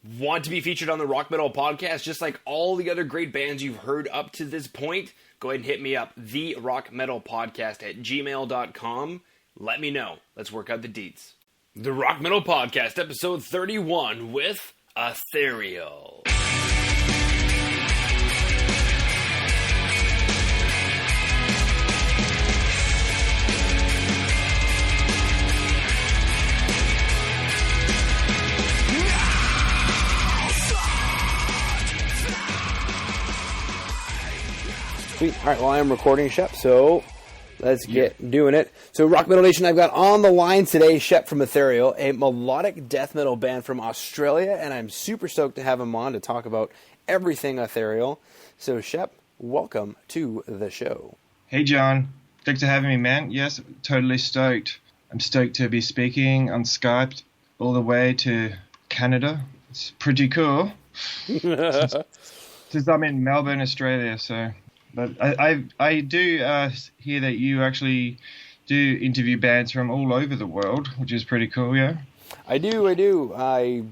Want to be featured on the Rock Metal Podcast just like all the other great bands you've heard up to this point? Go ahead and hit me up, therockmetalpodcast@gmail.com. Let me know. Let's work out the deets. The Rock Metal Podcast, episode 31 with Aetherial. Sweet. All right, well, I'm recording, Shep, so let's get doing it. So, Rock Metal Nation, I've got on the line today Shep from Aetherial, a melodic death metal band from Australia, and I'm super stoked to have him on to talk about everything Aetherial. So, Shep, welcome to the show. Hey, John. Thanks for having me, man. Yes, totally stoked. I'm stoked to be speaking on Skype all the way to Canada. It's pretty cool. Since I'm in Melbourne, Australia, so... But I do hear that you actually do interview bands from all over the world, which is pretty cool, yeah? I do.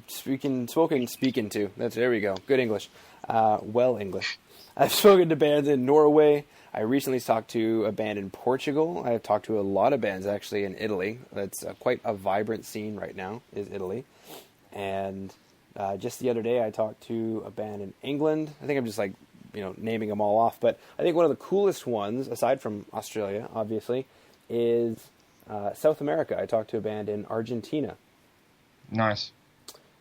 Speaking to. There we go. Good English. Well English. I've spoken to bands in Norway. I recently talked to a band in Portugal. I've talked to a lot of bands, actually, in Italy. That's quite a vibrant scene right now, is Italy. And just the other day, I talked to a band in England. I think I'm just naming them all off, but I think one of the coolest ones, aside from Australia, obviously, is South America. I talked to a band in Argentina. Nice.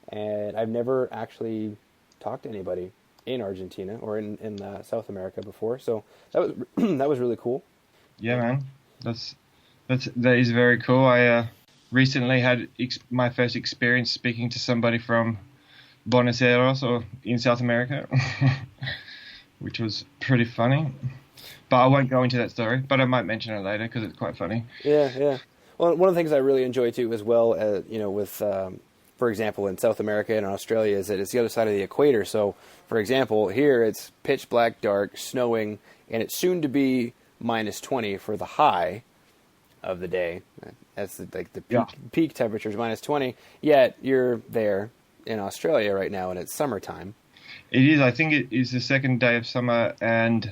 And I've never actually talked to anybody in Argentina or in South America before, so that was that was really cool. Yeah, man, that is very cool. I recently had my first experience speaking to somebody from Buenos Aires or in South America. Which was pretty funny. But I won't go into that story, but I might mention it later because it's quite funny. Yeah. Well, one of the things I really enjoy, too, as well, with, for example, in South America and Australia, is that it's the other side of the equator. So, for example, here it's pitch black, dark, snowing, and it's soon to be minus 20 for the high of the day. That's the peak temperature is minus 20, yet you're there in Australia right now, and it's summertime. It is. I think it is the second day of summer, and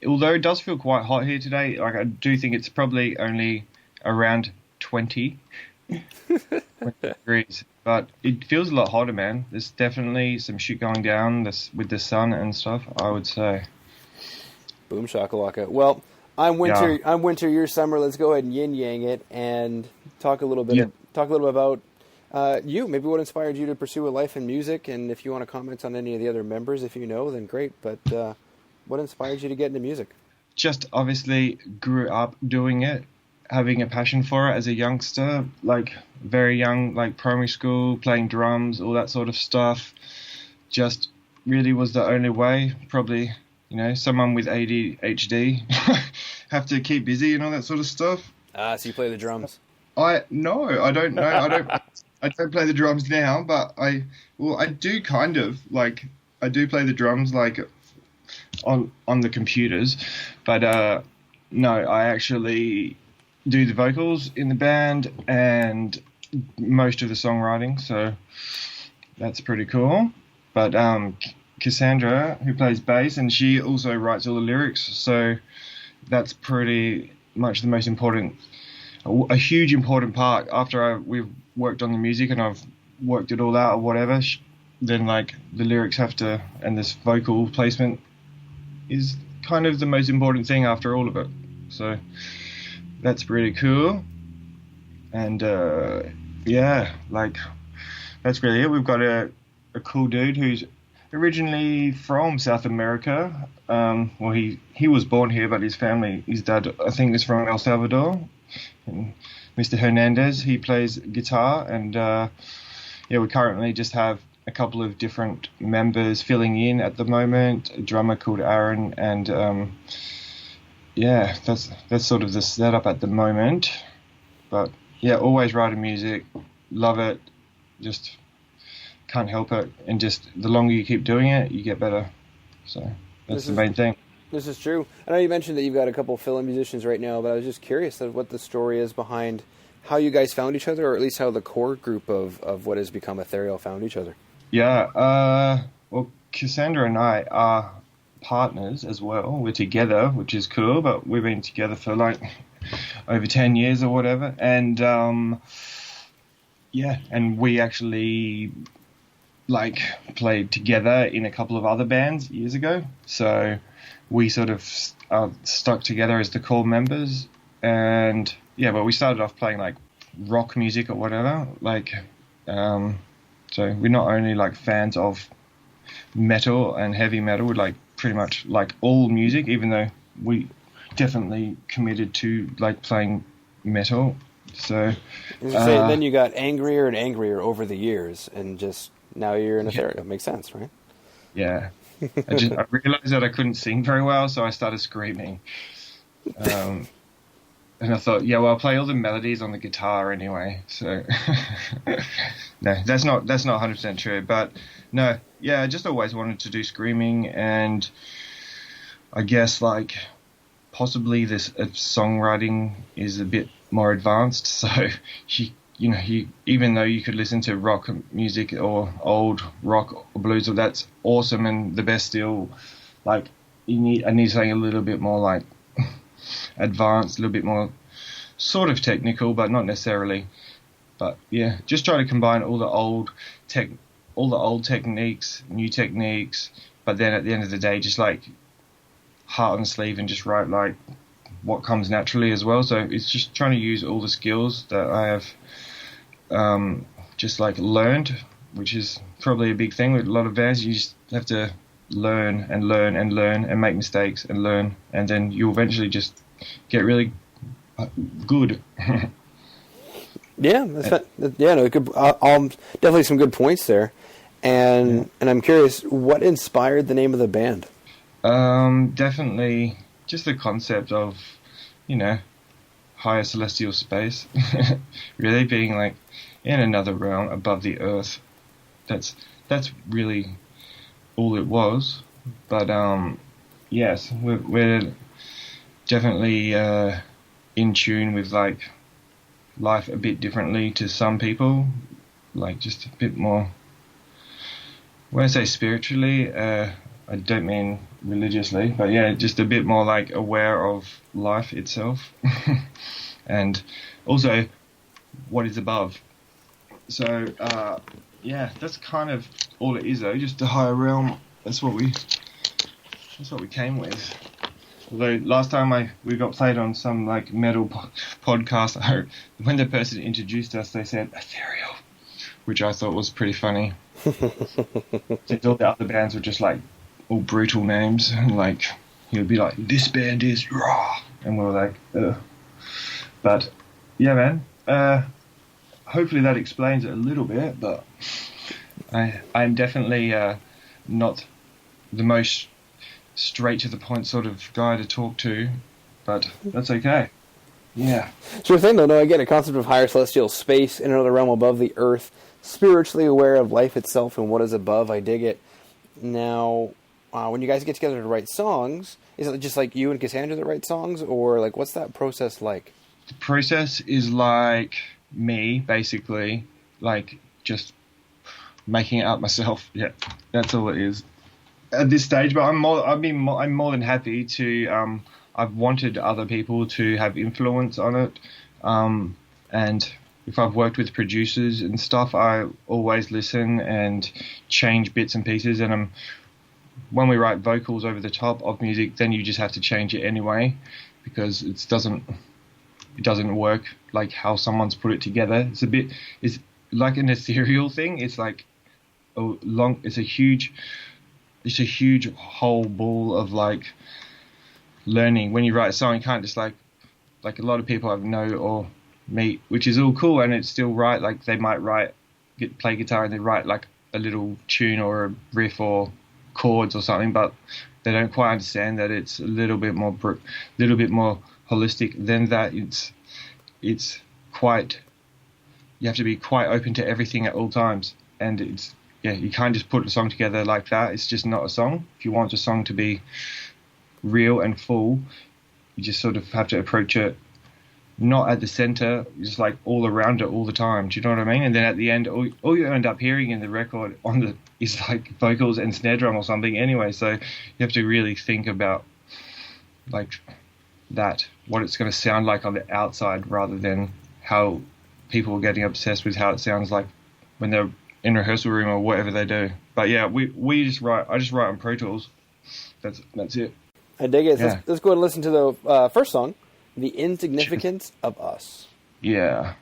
although it does feel quite hot here today, I do think it's probably only around 20 degrees. But it feels a lot hotter, man. There's definitely some shit going down with the sun and stuff, I would say. Boom shakalaka. Well, I'm winter. Yeah. I'm winter. You're summer. Let's go ahead and yin yang it and talk a little bit about. Maybe what inspired you to pursue a life in music, and if you want to comment on any of the other members, if you know, then great, but what inspired you to get into music? Just obviously grew up doing it, having a passion for it as a youngster, like very young, like primary school, playing drums, all that sort of stuff. Just really was the only way. Probably, someone with ADHD have to keep busy and all that sort of stuff. So you play the drums? No, I don't know. I don't play the drums now, but I do kind of I do play the drums on the computers, but no, I actually do the vocals in the band and most of the songwriting, so that's pretty cool. But Cassandra, who plays bass, and she also writes all the lyrics, so that's pretty much the most important. A huge important part after we've worked on the music and I've worked it all out or whatever, then the lyrics have to, and this vocal placement is kind of the most important thing after all of it. So that's pretty cool. And that's really it. We've got a cool dude who's originally from South America. He was born here, but his dad, I think, is from El Salvador. And Mr. Hernandez, he plays guitar, and we currently just have a couple of different members filling in at the moment. A drummer called Aaron, and that's sort of the setup at the moment. But always writing music, love it, just can't help it, and just the longer you keep doing it, you get better. So that's the main thing. This is true. I know you mentioned that you've got a couple of fill-in musicians right now, but I was just curious of what the story is behind how you guys found each other, or at least how the core group of what has become Aetherial found each other. Yeah. Well, Cassandra and I are partners as well. We're together, which is cool, but we've been together for like over 10 years or whatever. And yeah, and we actually like played together in a couple of other bands years ago. So we sort of stuck together as the core members. And yeah, but we started off playing like rock music or whatever. Like, so we're not only like fans of metal and heavy metal, we're like pretty much like all music, even though we definitely committed to like playing metal. So then you got angrier and angrier over the years, and just now you're in Aetherial. Makes sense, right? Yeah. I realized that I couldn't sing very well, so I started screaming. And I thought, yeah, well, I'll play all the melodies on the guitar anyway. So no, that's not 100% true. But no, yeah, I just always wanted to do screaming, and I guess like possibly this songwriting is a bit more advanced. So even though you could listen to rock music or old rock or blues, that's awesome and the best still, like I need something a little bit more like advanced, a little bit more sort of technical, but not necessarily. But yeah, just try to combine all the old techniques, new techniques, but then at the end of the day, just like heart on the sleeve and just write like what comes naturally as well. So it's just trying to use all the skills that I have just like learned, which is probably a big thing with a lot of bands. You just have to learn and learn and learn and make mistakes and learn, and then you eventually just get really good. Yeah, definitely some good points there. And I'm curious, what inspired the name of the band? Definitely just the concept of, higher celestial space. Really being like in another realm above the earth. That's really all it was. But yes, we're definitely in tune with like life a bit differently to some people, like just a bit more. When I say spiritually, I don't mean religiously, but yeah, just a bit more like aware of life itself, and also what is above. So yeah, that's kind of all it is, though. Just a higher realm. That's what we came with. Although last time we got played on some like metal podcast, when the person introduced us, they said Aetherial, which I thought was pretty funny. Since all the other bands were just like all brutal names, and like he would be like, "This band is raw," and we were like, ugh. But yeah, man. Hopefully that explains it a little bit, but I'm definitely not the most straight to the point sort of guy to talk to, but that's okay. Yeah. Sure thing, though. No, I get a concept of higher celestial space in another realm above the earth, spiritually aware of life itself and what is above. I dig it. Now, when you guys get together to write songs, is it just like you and Cassandra that write songs, or like what's that process like? The process is like me, basically, like just making it up myself. Yeah, that's all it is at this stage. But I'm more than happy to. I've wanted other people to have influence on it, and if I've worked with producers and stuff, I always listen and change bits and pieces. And when we write vocals over the top of music, then you just have to change it anyway, because it doesn't work like how someone's put it together. It's like an ethereal thing. It's like it's a huge whole ball of like learning. When you write a song, you can't just like a lot of people I've know or meet, which is all cool, and it's still right. Like they might play guitar and they write like a little tune or a riff or chords or something, but they don't quite understand that it's a little bit more holistic than that. It's quite, you have to be quite open to everything at all times, and you can't just put a song together like that. It's just not a song. If you want a song to be real and full, you just sort of have to approach it not at the center, just like all around it all the time. Do you know what I mean? And then at the end, all you end up hearing in the record is like vocals and snare drum or something anyway. So you have to really think about like what it's going to sound like on the outside, rather than how people are getting obsessed with how it sounds like when they're in rehearsal room or whatever they do. But yeah, I just write on Pro Tools. That's it. I dig it. Yeah. Let's go ahead and listen to the first song, The Insignificance of Us. Yeah.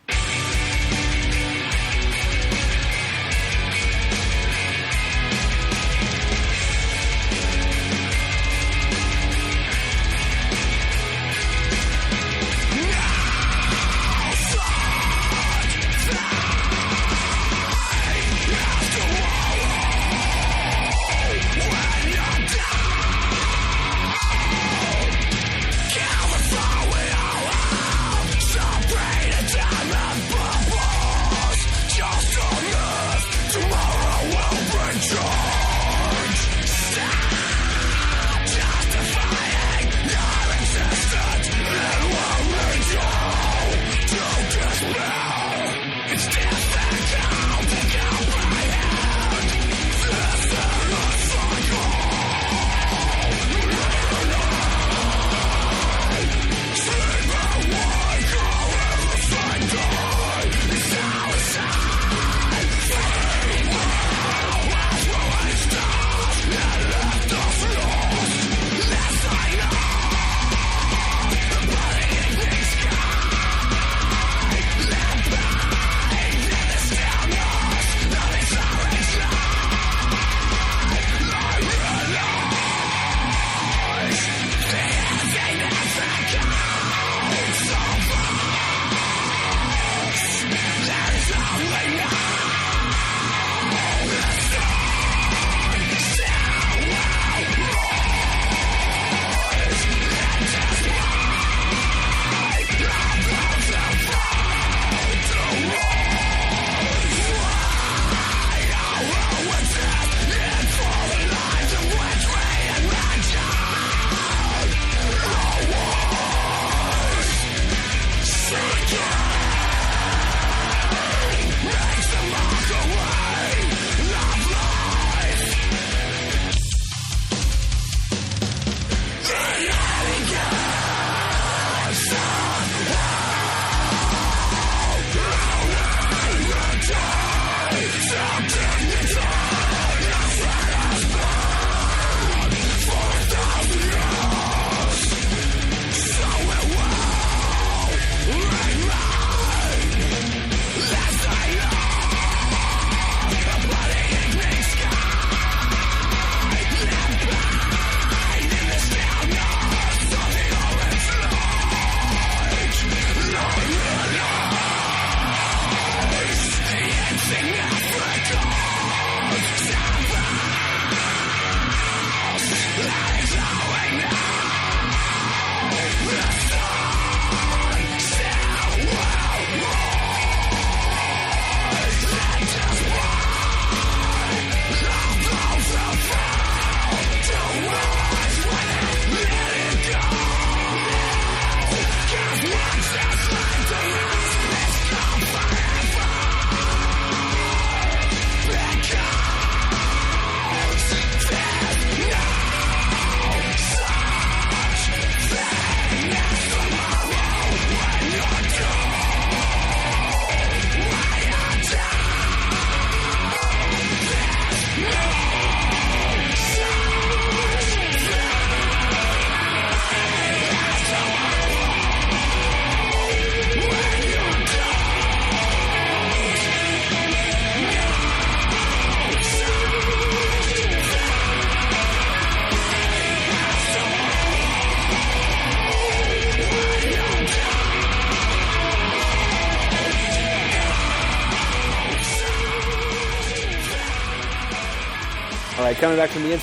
All right, coming back from the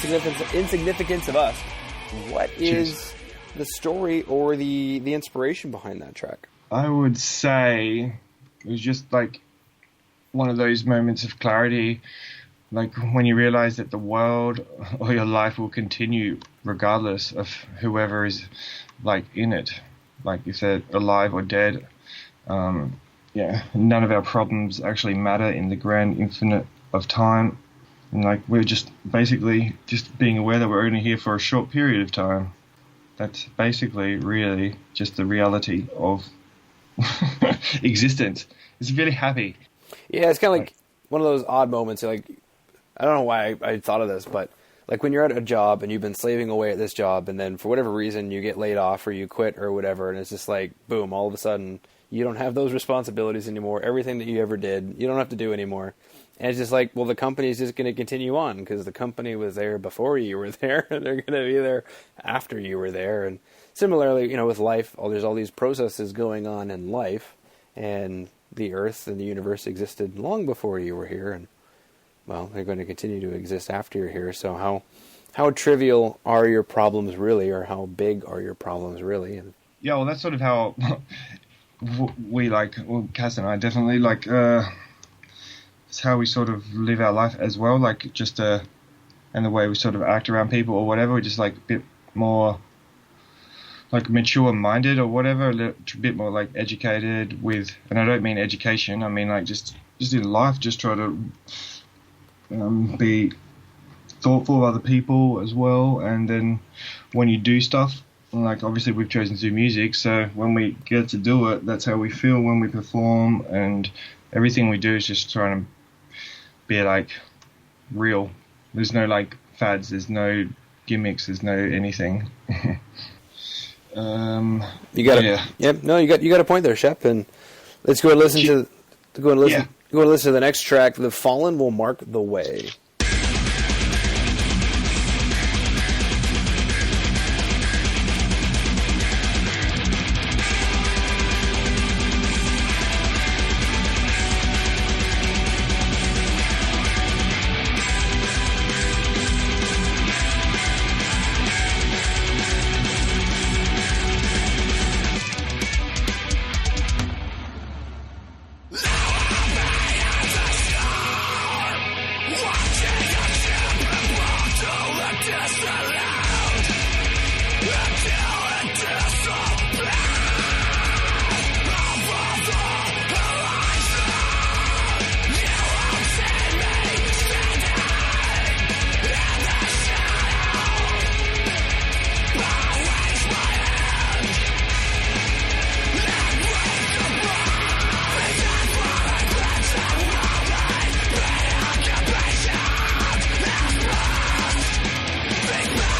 Insignificance of Us, what is the story or the inspiration behind that track? I would say it was just like one of those moments of clarity, like when you realize that the world or your life will continue regardless of whoever is like in it. like if they're alive or dead. Yeah, none of our problems actually matter in the grand infinite of time. And like we're just basically just being aware that we're only here for a short period of time. That's basically really just the reality of existence. It's really happy. Yeah, it's kind of like one of those odd moments. Like, I don't know why I thought of this, but like when you're at a job and you've been slaving away at this job, and then for whatever reason you get laid off or you quit or whatever, and it's just like, boom, all of a sudden you don't have those responsibilities anymore. Everything that you ever did, you don't have to do anymore. And it's just like, well, the company's just going to continue on because the company was there before you were there, and they're going to be there after you were there. And similarly, you know, with life, there's all these processes going on in life, and the Earth and the universe existed long before you were here, and well, they're going to continue to exist after you're here. So how trivial are your problems really, or how big are your problems really? And yeah, well, that's sort of how we Cass and I definitely it's how we sort of live our life as well, like just and the way we sort of act around people or whatever. We're just like a bit more like mature minded or whatever, a bit more like educated with, and I don't mean education, I mean like just in life, just try to be thoughtful of other people as well. And then when you do stuff, like obviously we've chosen to do music, so when we get to do it, that's how we feel when we perform, and everything we do is just trying to be like real. There's no like fads, there's no gimmicks, there's no anything. You got you got a point there, Shep. And let's go and listen to the next track. The Fallen will mark the way. Big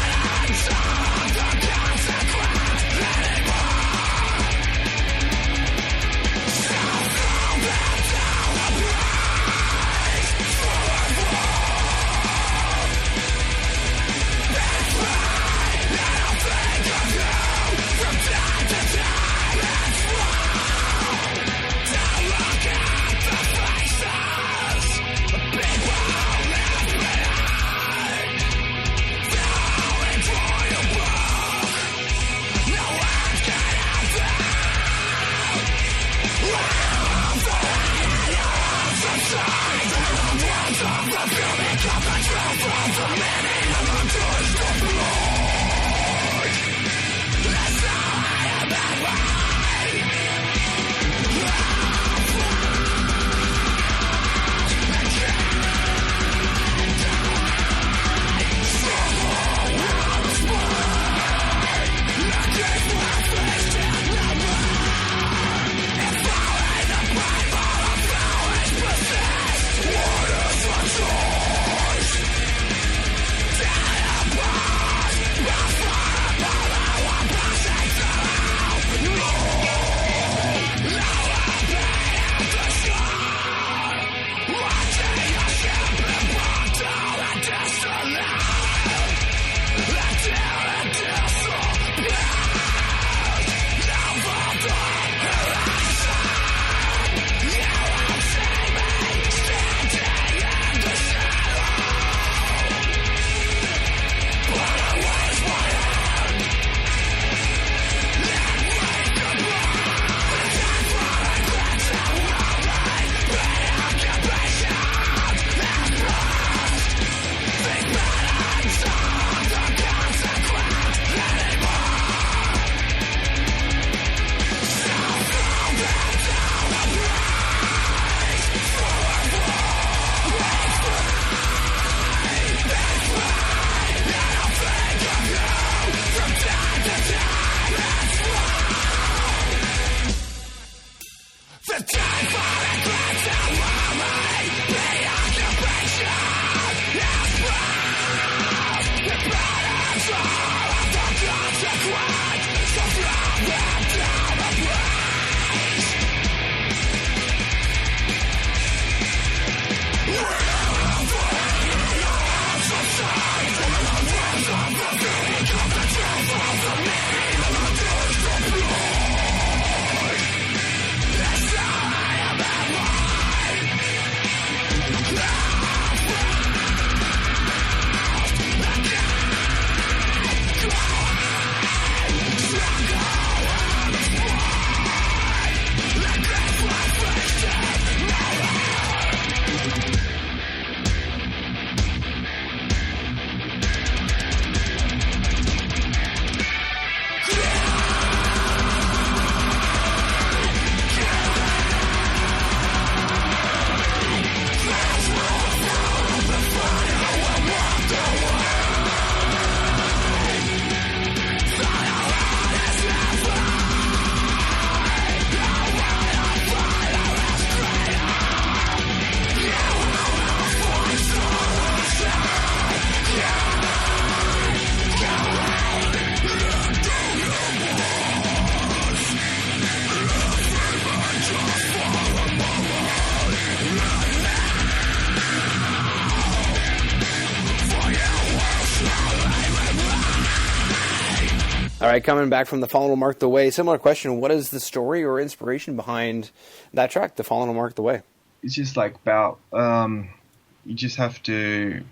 All right, coming back from The Fallen Will Mark the Way, similar question. What is the story or inspiration behind that track, The Fallen Will Mark the Way? It's just like about, you just have to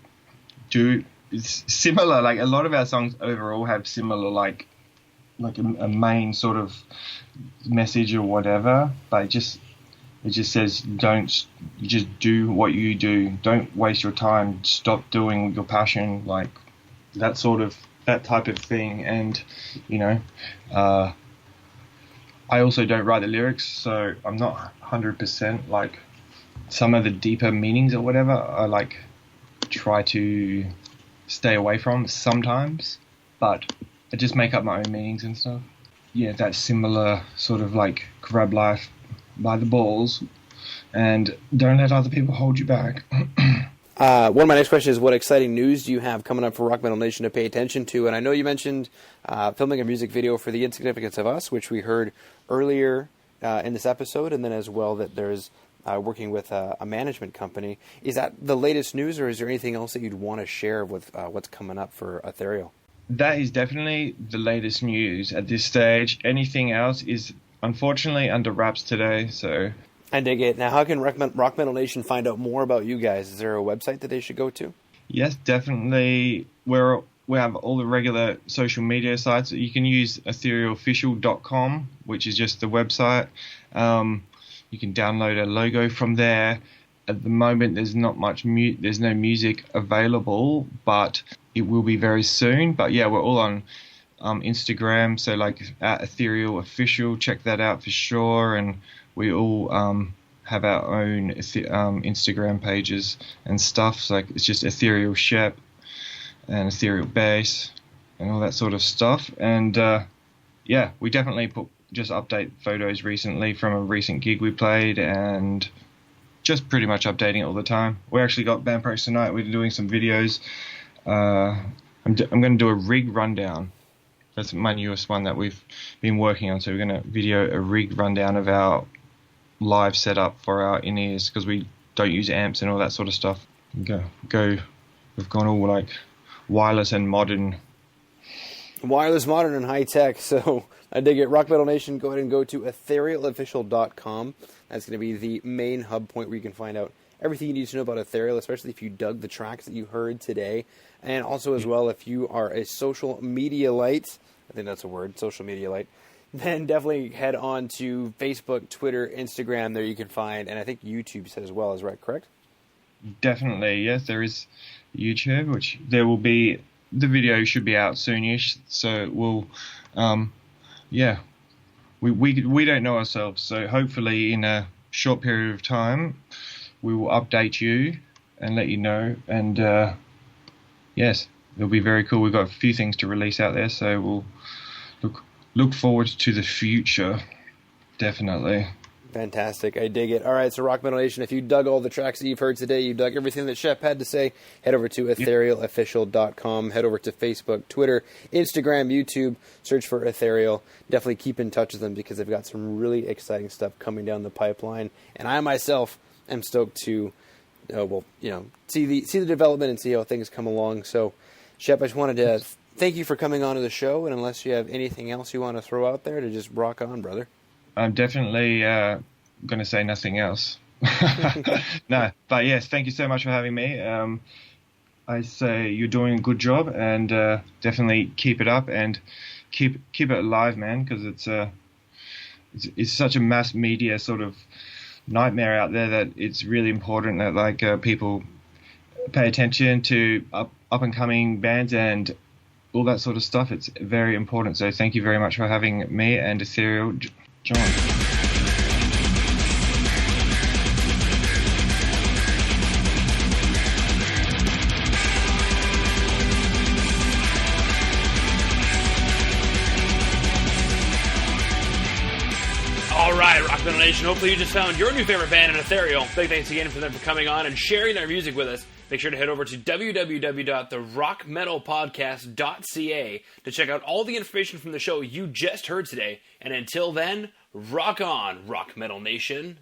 do, it's similar, like a lot of our songs overall have similar, like a main sort of message or whatever, but it just says you just do what you do. Don't waste your time. Stop doing your passion, like that type of thing. And, you know, I also don't write the lyrics, so I'm not 100% like some of the deeper meanings or whatever. I like try to stay away from sometimes, but I just make up my own meanings and stuff. Yeah, that similar sort of like grab life by the balls and don't let other people hold you back. One of my next questions is, what exciting news do you have coming up for Rock Metal Nation to pay attention to? And I know you mentioned filming a music video for The Insignificance of Us, which we heard earlier in this episode, and then as well that there's working with a management company. Is that the latest news, or is there anything else that you'd want to share with what's coming up for Aetherial? That is definitely the latest news at this stage. Anything else is unfortunately under wraps today, so... I dig it. Now, how can Rock Metal Nation find out more about you guys? Is there a website that they should go to? Yes, definitely. We have all the regular social media sites. You can use etherealofficial.com, which is just the website. You can download a logo from there. At the moment, there's not much there's no music available, but it will be very soon. But yeah, we're all on Instagram, so like at Ethereal Official, check that out for sure. And we all have our own Instagram pages and stuff. So like it's just Ethereal Shep and Ethereal Bass and all that sort of stuff. And yeah, we definitely just update photos recently from a recent gig we played, and just pretty much updating it all the time. We actually got band pros tonight. We're doing some videos. I'm going to do a rig rundown. That's my newest one that we've been working on. So we're going to video a rig rundown of our live setup for our in-ears, because we don't use amps and all that sort of stuff. We've gone all like wireless and modern. Wireless, modern, and high-tech. So I dig it. Rock Metal Nation, go ahead and go to etherealofficial.com. That's going to be the main hub point where you can find out everything you need to know about Aetherial, especially if you dug the tracks that you heard today. And also as well, if you are a social media light, I think that's a word, social media light, then definitely head on to Facebook, Twitter, Instagram. There you can find, and I think YouTube as well, is right, correct? Definitely, yes. There is YouTube, which there will be, the video should be out soonish, so we'll, yeah. We don't know ourselves, so hopefully in a short period of time, we will update you and let you know. And yes, it'll be very cool. We've got a few things to release out there, so we'll look forward to the future. Definitely. Fantastic. I dig it. All right, so Rock Metal Nation, if you dug all the tracks that you've heard today, you dug everything that Shep had to say, head over to etherealofficial.com, head over to Facebook, Twitter, Instagram, YouTube, search for Aetherial. Definitely keep in touch with them, because they've got some really exciting stuff coming down the pipeline. And I myself am stoked to, see the development and see how things come along. So, Shep, I just wanted to thank you for coming on to the show, and unless you have anything else you want to throw out there, to just rock on, brother. I'm definitely going to say nothing else. No, but yes, thank you so much for having me. I say you're doing a good job, and definitely keep it up and keep it alive, man, because it's such a mass media sort of nightmare out there that it's really important that people pay attention to up and coming bands and all that sort of stuff. It's very important. So thank you very much for having me and Ethereal John. All right, Rock Metal Nation. Hopefully you just found your new favorite band in Aetherial. Big thanks again for them for coming on and sharing their music with us. Make sure to head over to www.therockmetalpodcast.ca to check out all the information from the show you just heard today. And until then, rock on, Rock Metal Nation.